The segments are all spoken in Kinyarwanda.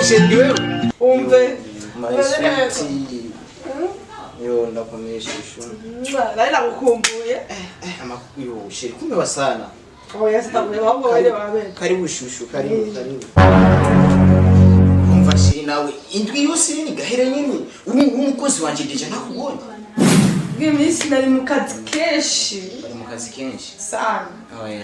Sheri wewe. Umve. My sweetie. Yo ndakomeye shushu. Laila kukumbuye. Yo sheri kumbe sana. Oya sitamwe wabo wale wabe. Karibu shushu, karibu. Umva sheri nawe indwi yose ni gahere nyine. Umukozi wanje deje nakubonye. Bw'imisi nari mu kazi kenshi. Bari mu kazi kenshi. Sana. Oya.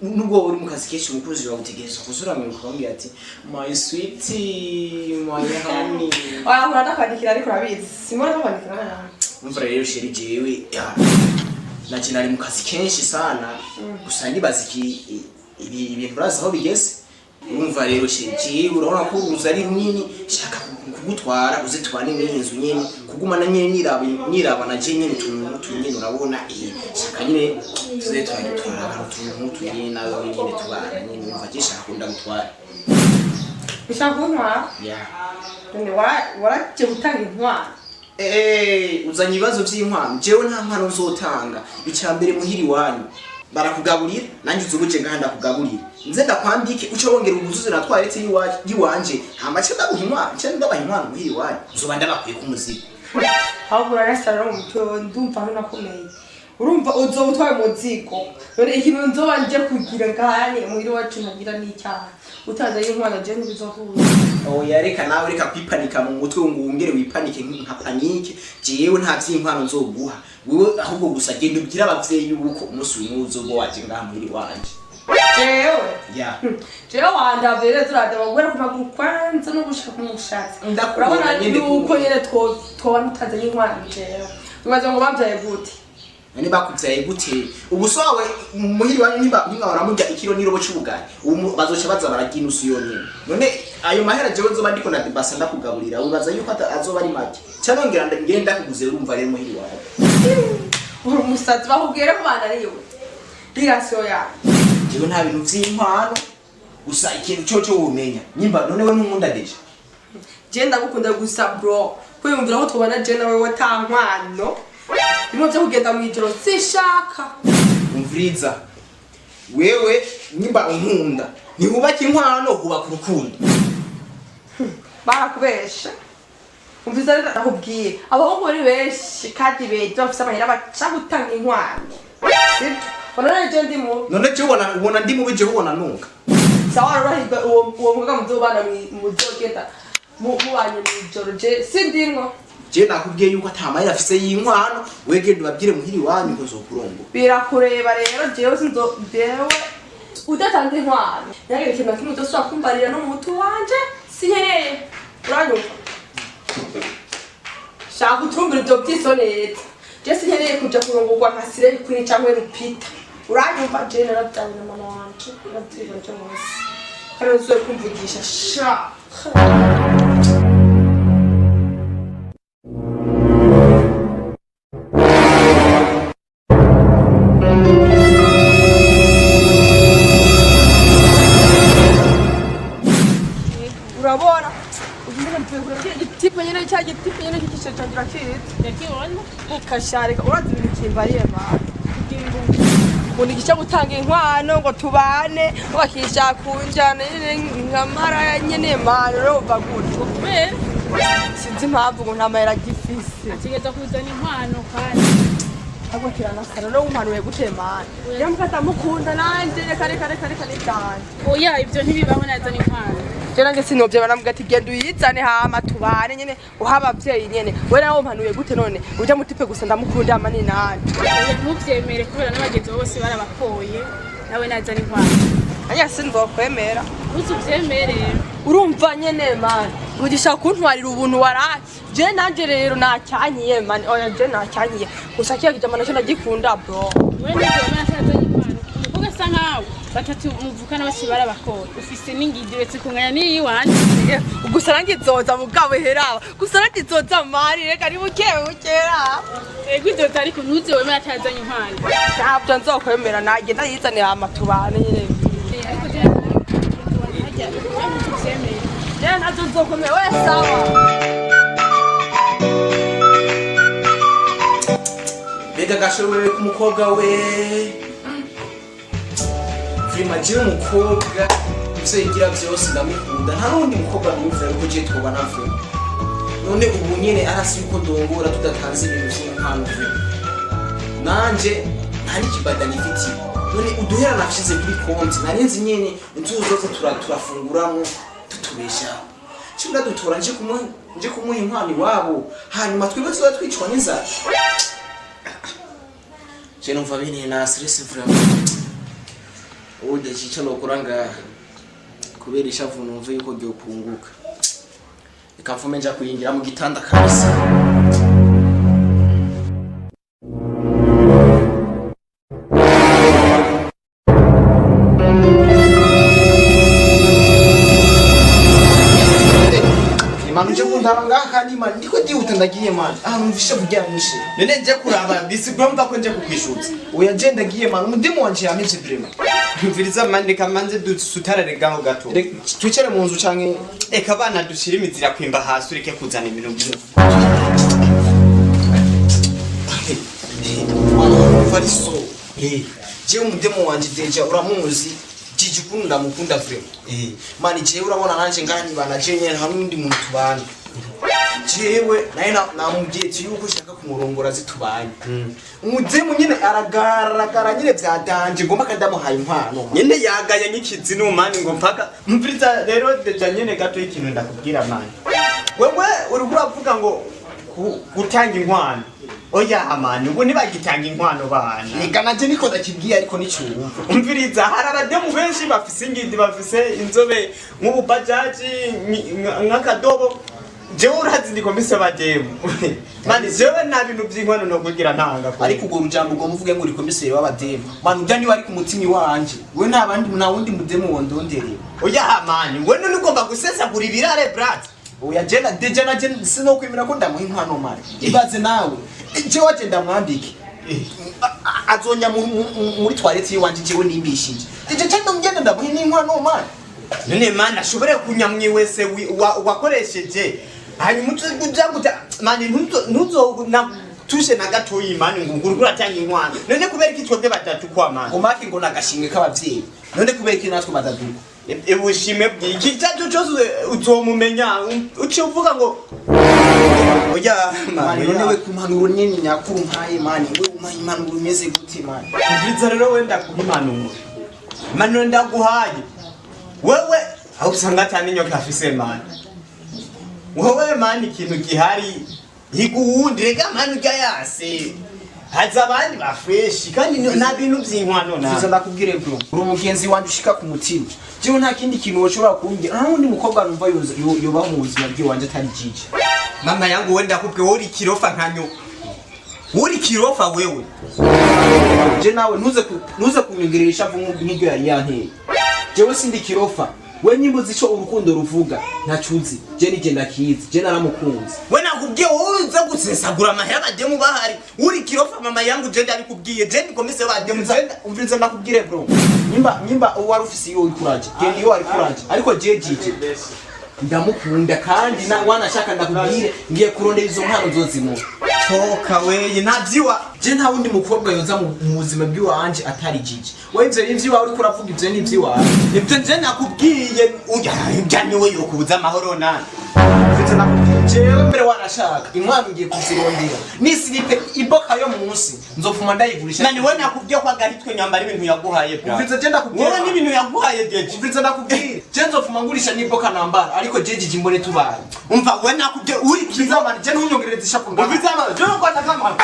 Nubwo uri mu kazi kenshi umukozi wawe utegereza kuzuramira ukambwira ati my sweetie, my honey. Oya uranda kwandikira ariko urabizi. Simona kwandikira. Umva rero sheri jewe naki nari mu kazi kenshi sana gusa nibaza ibintu urazi aho bigeze. Umva rero sheri urabona ko uruza ari runini shaka kugutwara uze tubane n'inzu nyene kugumana nyene niraba na je nyene tuntu nyene urabona shaka nyene tuze twagitwara abantu nyene nawe nyene tubana nyene umva je shaka kunda gutwara bishaka kuntwara none waraje gutanga intwara uzanye ibibazo by'inkwano jewe nta nkwano nzotanga icyambere muhiri wanyu barakugaburira nanjye uzubuje ngahanda kugaburira nze ndakwambike uco wongera ubuzuze natwaretse yiwanje hamace ndaguhinwa nce ndabahinwa muhiri wanyu uzoba ndabakwiye ku muzigo aho burarasara mu mutwe ndumva nakomeye urumva uzobutwaye muzigo none ikintu nzoba nje kugira ngahanye muhiri wacu ntagira n'icyaha utaza y'inkwano je ntibizohuye oya reka nawe reka kwipanika mu mutwe ngo wongere wipanike nka panike jewe nta by'inkwano nzoguha wewe ahubwo gusa genda ubwira abavyeyi yuko umunsi w'umuzo bo waje ngaha muhiri wanje jewe wandavere turada bagwera ku maguru kwanza no gushika ku mushatsi urabona yuko nyene twoba nutaza y'inkwano jewe bibaza ngo bavyaye gute nani bakuvyaye gute ubusowe muhiri wanyu niba baramurya ikiro nirobo cy'ubugari bazoca baza baragina usu yonyene none ayo mahera jewe nzoba ndiko na debasa ndakugaburira ubaza yuko azoba ari make cyanongera ngenda kuguze urumva rero muhiri wawe uri musatsi bakubwira ko bana ariyo birasyo ya jewe nta bintu vy'inkwano gusa ikintu cyo wumenya nyimba none we n'umunda deje je ndagukunda gusa bro kwiyumvira ko tubana je nawe watankwano bimwe byo kugenda mu ijoro sishaka umviriza wewe nyimba unkunda ntihubake inkwano hubaka urukundo barakubesha umviriza rero ndakubwiye abahungu bari benshi kandi beje bafite amahera baca gutanga inkwano Ona je ndimo none je ubona ndimo bije ubona nuka sawa rahirwa uwo mvuga muzobana muzogenda mubanye mu ijoro je sindimwo je nakubwiye yuko atamahera afise y'inkwano wegende ubabwire muhiri wanyu ko zokurongo birakureba rero jewe sinzobewe udatanze inkwano yagere kintu kimwe cyose kumbarira no mutu wanje sinkereye uranyumva shaka utumbira ibyo byisoneza je sinkereye kuja kurongorwa nkasire kuri cyangwa rupita uranyumva je narabyanye na mama wanje nabyiba cyo munsi kandi uzoye kumvugisha sha urabona ugenda mpegura igitipe nyene cya gitipe nyene kikishe cyangira kizi yakibona ukashareka urazi ibintu kimbariye ba ubundi gica gutanga inkwano ngo tubane bakisha kunjana nkamara nyene maro bagutse kubera sinzi impamvu ngo ntamahera gifise atigeza kuzana inkwano kandi agwa kirana sara no umpanuye gutemana yamukata mukunda nanje reka cyane oya ibyo ntibibaho nazana inkwano jena nge sinovye baramubwira ati genda uyizane hama tubane nyene uhaba abavyeyi nyene we nawe umpanuye gute none uja mutipe gusa ndamukunda amani nanje ntuvyemere kubera n'abagenzi bose barabakoye nawe nazana inkwano anya sinzokwemera uzuvyemere urumva nyene man ugishaka kuntwarira ubuntu waraye je nanje rero nacyanyiye man oya je nacyanyiye gusa kiya kijamana cyo ndagikunda bro we ntuvyemera nazana inkwano kuko sa nkawe batatu muvukana bose barabakoye ufise n'ingidetse kunganya niyi wanje gusa nangizoza mugawe herawa gusa nangizoza mari reka ni bukera ego idoza ariko ntuzewemera atazanye inkwano ntabyo nzokwemera nage ndayizane hama tubane nyene ariko je hajya ntuvyemere je nazo nzokwemera we sawa bega gashoboye ku mukobwa we prima je umukobwa se igira byose ndamukunda nta nundi mukobwa mwumva yuko je twobana vuba none ubu nyene arasi yuko dongora tudatanze ibintu by'impano vuba nanje ntari kibada nifiti none uduhera nafishize kuri konti narenze nyene intuzo turafunguramo tutubesha cyunda dutora nje kumuha impano iwabo hanyuma twebwe tuba twicwa n'inzara je numva bene na stress vraiment uje chicho nokuranga kubera ishavu numva yuko ryo punguka ikamfume nja kuyingira mu gitanda kabisa manu je kundabanga kandi man ndiko ndihuta ndagiye man numvishe vuryamishe nene nje kuraba bisigomba ko nje kukwishutsa oya je ndagiye man umudimu wanje yamije prima mviriza mande kamanze dusutarare gaho gato twicare mu nzu canke eka bana dushira imizira kwimba hasi ureke kuzana ibintu byose fariso je umudimu wanje deja uramuzi jijikunda mukunda frame mani je urabona nanje ngani bana je nyene hamwe ndi muntu tubana jewe naye namubwiye yuko shaka kumurongora zitubanye umudimu nyene aragaragara nyene vyadanje ngomba kandamuhaye impano nyene yagaye nkikizi n'umani ngo mpaka mviriza rero deja nyene gato ikintu ndakubwira mani wewe urugura avuga ngo gutanga inkwano oya amani ubu ntibagitanga inkwano bana ega nanje niko ndakibwiye ariko nicumva umviriza hari abademu benshi bafise ingidi bafise inzobe nk'ubu bajaji nk'akadobo jewe urazi ndiko mbise abademu mani jewe nta bintu by'inkwano no kugira ntanga ariko ubwo rujambo ngo muvuge ngo uri komiseri w'abademu mani ujya niwe ari ku mutima wanje we nta wundi mudemu wondondereye oya amani we none ugomba gusesagura ibirare brad oya jena deja na jena sinokwemera ko ndamuha inkwano mari ibaze nawe je waje ndamwambike azonya muri toilette yiwanje jewe nimbishije deja cyane ngenda ndamuha inkwano mari none mana ashobore kunyamwi wese wakoresheje hanyuma uja guta mani ntuzo na tushe na gato y'imani ngurugura cyane inkwano none kubera iki twebwe batatu kwa mani ngo maki ngo nagashimwe k'abavyeyi none kubera iki natwe batatu ubushime bw'iki cyacu cyose uzomumenya uci uvuga ngo oya mani none we kumpanuro nyene nyakuru mpaye mani we umpaye impanuro imeze gute mani ubwiza rero wenda kuhimanura mani ndaguhaye wewe aho usanga cyane nyoka afise mani wewe mani ikintu gihari higuwundi rega mani ujya yase haza abandi bafreshi kandi nta bintu by'inkwano nazo ndakubwire bro uri umugenzi wanje ushika ku mutima jewe nta kindi kintu woshobora kumbwira nta wundi mukobwa numva yoba mu buzima bw'iwanje atari jiji mama yangu wenda kubwe uri kirofa nkanyo uri kirofa wewe je nawe ntuze kunyongeresha vumu nk'iryo yari yanteye jewe sindi kirofa we nyimbuzi ico urukundo ruvuga ntacuzi je nije ndakizi je naramukunze we nakubwiye wowe uza gusesagura amahera abademu bahari uri kirofa mama yangu je ndabikubwiye je nikomise bademu umviriza ndakubwire bro nyimba wari ufise iyo ikuraje genda iyo ari kuraje ariko je jije ndamukunda kandi na wanashaka ndakubwire ngiye kurondera izo nkano zozimu toka weye navyiwa je nta wundi mukobwa yoza mu buzima bw'iwanje atari jiji we ivyo wawe uriko uravuga ivyo ni ivy'iwawe ivyo nje nakubwiye ujya niwe yo kubuza amahoro nani ivyo nakubwiye jewe mbere wanashaka inkwano ngiye kuzirondera nisiripe iboka yo munsi nzofuma ndayigurisha nani we nakubwiye ko agahitwe nyambara ibintu yaguhaye bra ivyo je ndakubwiye wowe n'ibintu yaguhaye jeje ivyo ndakubwiye je nzofuma ngurisha n'iboka nambara ariko je jiji mbone tubaye umva we nakubwiye uri kizamana je ntunyongereza ishapo ngaho umvizama je ko atakama no.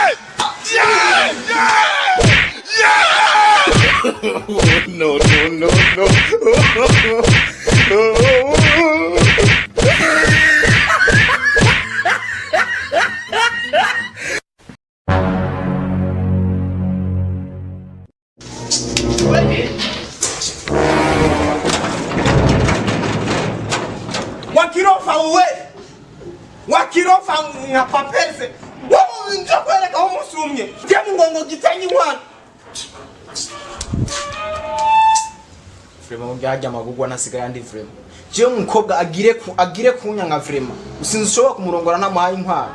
wakirofa nka papelse wowe nje kwereka aho musumye je mungongo gitanye inkwano Vrema ungyaje amagugwa nasigaye andi vrema je umukobwa agire kunyanga vrema usinzi ushobora kumurongora ntamuhaye inkwano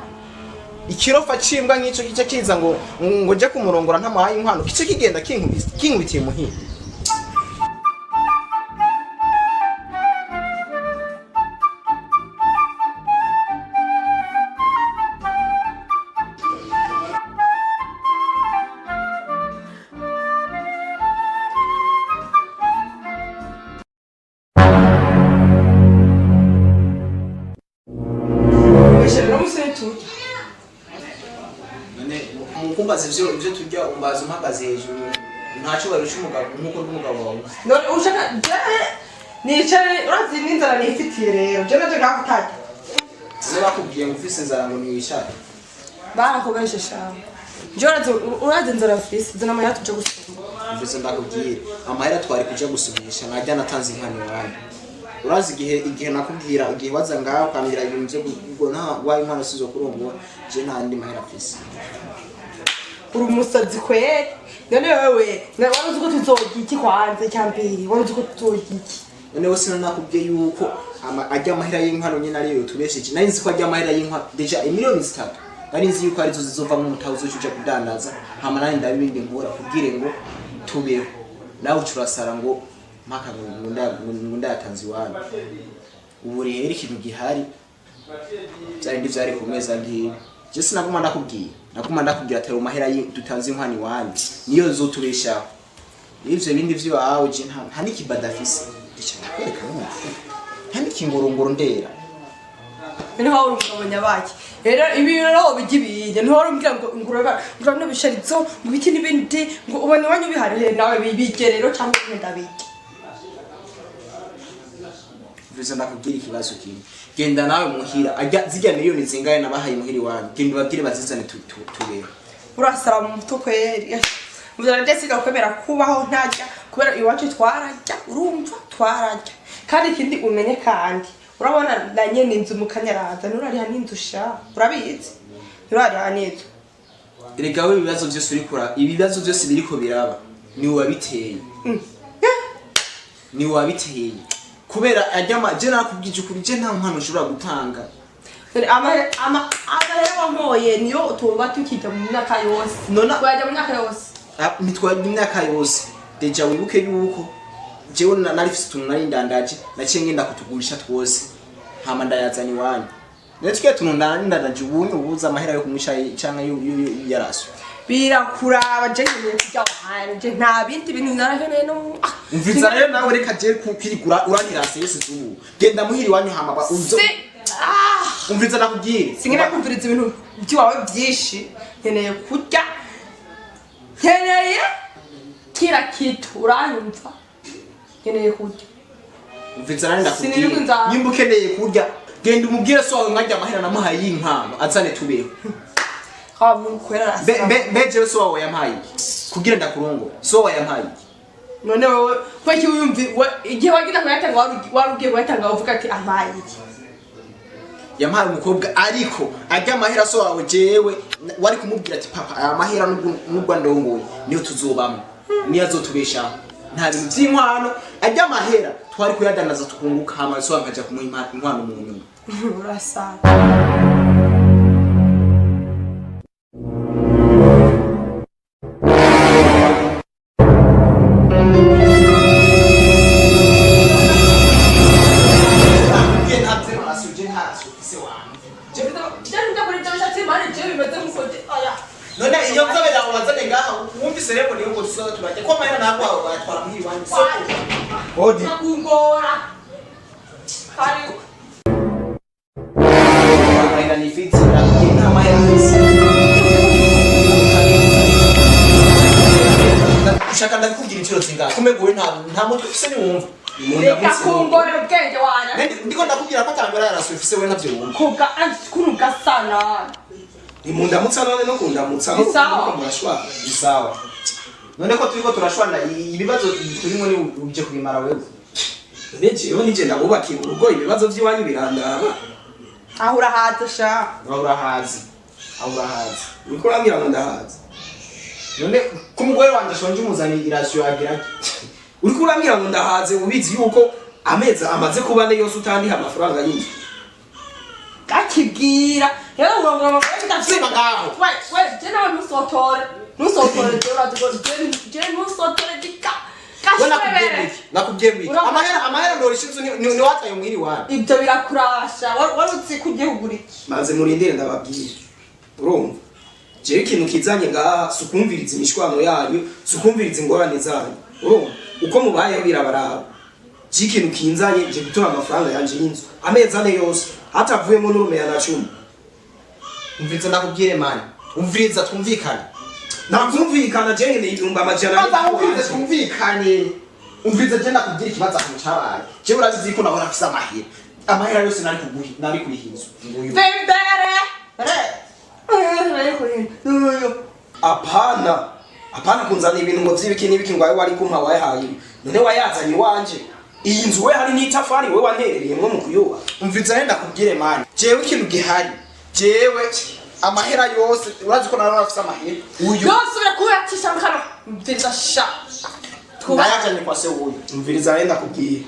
ikirofa cimbwa nk'ico kice kiza ngo je kumurongora ntamuhaye inkwano kice kigenda kinkubitiye muhira mukumbaza ivyo turya umbaza umpagaze hejuru ntaco barusha umugabo nkuko n'umugabo wawe none ushaka nicare urazi n'inzara nifitiye rero je naje ngakutajya niba bakubwiye ngo ufise inzara ngo ntiwishake barakugarisha shawe je urazi inzara ufise zana amahera tuje gusoma mvuze ndakubwira amahera twari kuja gusubisha najya natanze inkano wanyu urazi igihe nakubwira igihe waza ngaho ukambwira ibintu byo nta wayi inkwano sizo kurongora je nta ndi mahera afise uri umusazi kweri none wewe waruzi ko tuzogira iki kwanze cyambiri waruzi ko tuzogira iki none wose nakubwiye yuko ajya amahera y'inkwano nyine ariyo tubesheje nari nzi ko ajya amahera y'inkwano deja miliyoni 3 nari nzi yuko ari zo zizova mu mutaho uzocuja kudandaza hama nari ndabindi nkora kubwire ngo tubeho nawe ucurasara ngo mpaka ngo ndayatanze iwanyu ubu rero ikintu gihari byari ndivyari ku meza ngiye je sinaguma ndakubwira atari umahera dutanze inkwano iwanyu niyo zotubeshaho ivyo bindi vyiwawe je nta nikibadafise ndakwereka n'umufu nta nikingorongoro ndera niho uri umugabo nyabaki rero ibi rero bijibije niho uri umbwira ngo ngurana bisharizo ngo iki n'ibindi ngo ubone wanyu bihari nawe bigerero cyangwa ndabiki biza nakubwira ikibazo kimwe genda nawe muhira ajya zijya miliyoni zingaye nabahaye muhiri wanyu genda babwire bazizane tubera urasara mu mutukweri muzana ndetse gakwemera kubaho ntajya kubera iwacu twarajya urumva twarajya kandi ikindi umenye kandi urabona na nyene inzu mukanyaraza nurariha n'inzu sha urabizi nurariha n'inzu erega we ibibazo byose uri kura ibibazo byose biriko biraba ni wabiteye ni wabiteye kubera ajyama je nakubwije kuri je nta mpano ushobora gutanga ama rero moye niyo tuba tukijya mu myaka yose nona twajya mu myaka yose nitwaje mu myaka yose deja wibuke yuko jewe nari fise tuntu nari ndandaje naciye ngenda kutugurisha twose hama ndayazanye iwanyu netwe tuntu ndandaje ubunye ubuza amahera yo kumwisha cyangwa yaraso birakuraba je nyine kujya wanje nta bindi bintu narakeneye no umviza rero nawe reka je kwirigura uranirase yese zubu genda muhiri wanyu hama ba uzo umviza nakubwire singene kumviriza ibintu byiwawe byinshi nkeneye kujya nkeneye kira kitura yumva nkeneye kujya umviza nari ndakubwire nimba ukeneye kurya genda umubwire so wawe mwajya amahera namuhaye y'inkano azane tubeho beje so wawe yampaye kugira ndakurongora so wawe yampaye none wowe kweki uyumvi igihe wagira ngo yatanga warugiye watanga uvuga ati amaye yampaye umukobwa ariko ajya amahera so wawe jewe wari kumubwira ati papa aya mahera nubwo ndongoye niyo tuzobamo niyo azotubesha nta bintu by'inkwano ajya amahera twari kuyadanaza tukunguka hama so wakaja kumuha inkwano mu nyuma urasa none iyo nzobera ubazane ngaha wumvise rero niyo ngo tusoza turajya ko mahera nako batwara muhiri wanyu so odi kungora hari mahera ni fiti na mahera fiti ushaka ndakubwira inshuro zingahe kumeguwe nta mutwe ufise ni wumva reka kungora ubwenge wana ndiko ndakubwira ko atambera yaraso ufise we navyo wumva kuga kunuga sana imundamutsa none no kundamutsa no murashwa bisawa none ko turiko turashwana ibibazo turimo ni uje kubimara wewe neje yo nije ndabubaki urugo ibibazo by'iwanyu birandaba ahura haza sha ahura hazi uko urambira ngo ndahazi none kumugore wanje shonje umuzani irasiyo agira uriko urambira ngo ndahaze ubizi yuko amezi amaze kubane yose utandiha amafaranga y'inzu kakibwira rero urongora ndasiba ngaho we je nawe nusotore je nusotore dika nakubwiye amahera ndorishinzu ni wataye muhiri wanyu ibyo birakurasha warutse kugiye kugura iki maze murindire ndababwira urumva je ikintu kizanye ngaha sukumviriza imishwano yanyu sukumviriza ingorane zanyu urumva uko mubayeho birabaraba je ikintu kinzanye je gutora amafaranga yanje y'inzu amezi ane yose hatavuyemo n'urume ya 10 umviriza ndakubwire mani umviriza twumvikane. Nakumvikana je ngene ibihumbi amajana. Umviriza twumvikane. Umviriza je ndakubwira ikibazo ahantu cyabaye. Je urazi ko nabona afise amahera. Amahera yose nari kuguhi, nari kurihinza. Nguyu. Bembere. Apana kunzana ibintu ngo vyibiki nibiki ngo wari kumpa wayahaye. None wayazanye wanje. Iyi nzu we hari n'itafari we wanterereye mwo mu kuyuba. Umviriza renda kubwire mani. Jewe ikintu gihari. Jewe amahera yose urazi ko nabona afise amahera. Uyu. Yose birakuyacisha mukara. Umviriza sha. Twayajanye kwa se wuyu. Umviriza renda kubwire.